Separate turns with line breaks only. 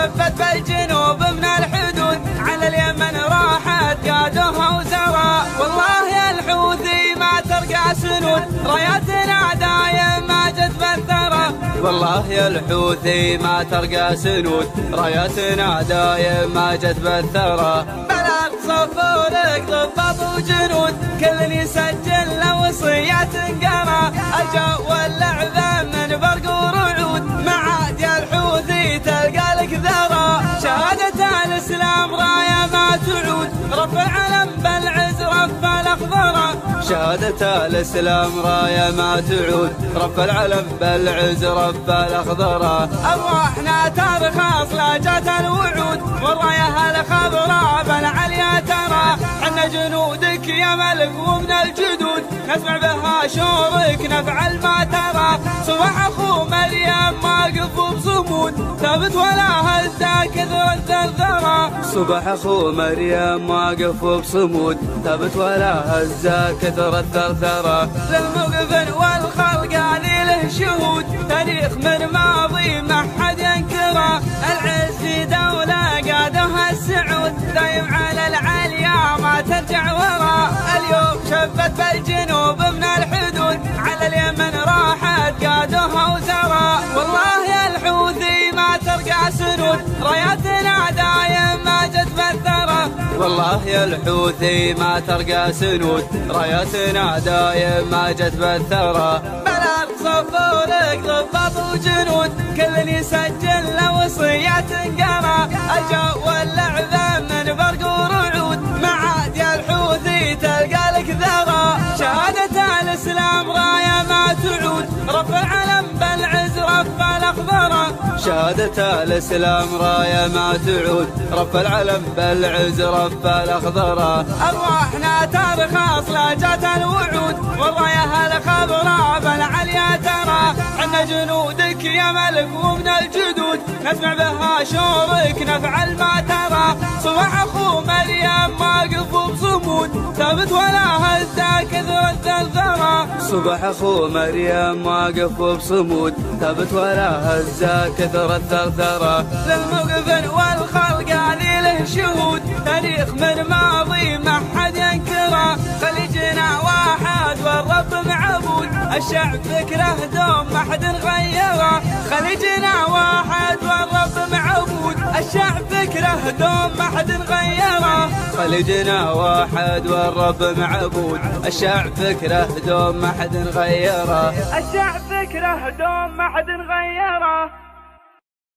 شبت بالجنوب من الحدود على اليمن راحت قادوها وزرى. والله يا الحوثي ما ترقى سنود راياتنا دايم ما جت بالثرى. والله يا الحوثي ما ترقى سنود راياتنا دايم ما جت بالثرى. بلغ صفورك ضباط وجنود كل يسجل له وصيات انقرى. الجو واللعبة من برق ورعود معاد يا الحوثي تلقى لك ذرى. شهادة الإسلام راية ما تعود رفع علم بالعز رفع الأخضر. شهادة الإسلام راية ما تعود رفع العلم بالعز رفع الأخضر. أرواحنا ترخص لا جات الوعود والراية الخضراء بالعليا ترى. حنا جنودك يا ملك ومن الجدود نسمع بها شورك نفعل ما ترى. صبح أخو مريم واقف بصمود ثابت ولا هزا كثر الثرثرة. صبح أخو مريم واقف بصمود ثابت ولا هزا كثر الثرثرة. للموقف والخلق هذه له شهود تاريخ من ماضي ما حد ينكره. العز في دولة قادها السعود دايم على العالية ما ترجع ورا. اليوم شبت بالجنوب من الحدود على اليمن راحت قادوها وزرى. والله يا الحوثي ما ترقى سنود راياتنا دايم ما جت بالثرى. والله يا الحوثي ما ترقى سنود راياتنا دايم ما جت بالثرى. بلغ صفورك ضباط وجنود كل يسجل له وصيات انقرى. الجو واللعبة من برق ورعود معاد يا الحوثي تلقى لك ذرى. شهادة الإسلام راية ما تعود رفع علم بالعز رفع الأخضر. شهادة الإسلام راية ما تعود رفع العلم بالعز رفع الأخضر. أرواحنا ترخص لا جات الوعود والراية الخضراء بالعليا ترى. حنا جنودك يا ملك ومن الجدود نسمع بها شورك نفعل ما ترى. صبح أخو مريم واقف بصمود ثابت ولا هزا كثر الثرثرة. صبح أخو مريم واقف بصمود ثابت ولا هزا كثر الثرثرة. للموقف والخلق هذه له شهود تاريخ من ماضي ما حد ينكره. خليجنا واحد والرب معبود الشعب فكره دوم ما حد غيره. خليجنا واحد والرب معبود الشعب فكره دوم ما حد غيره. خليجنا واحد والرب معبود الشعب فكره دوم ما حد غيره. الشعب فكره دوم ما حد غيره.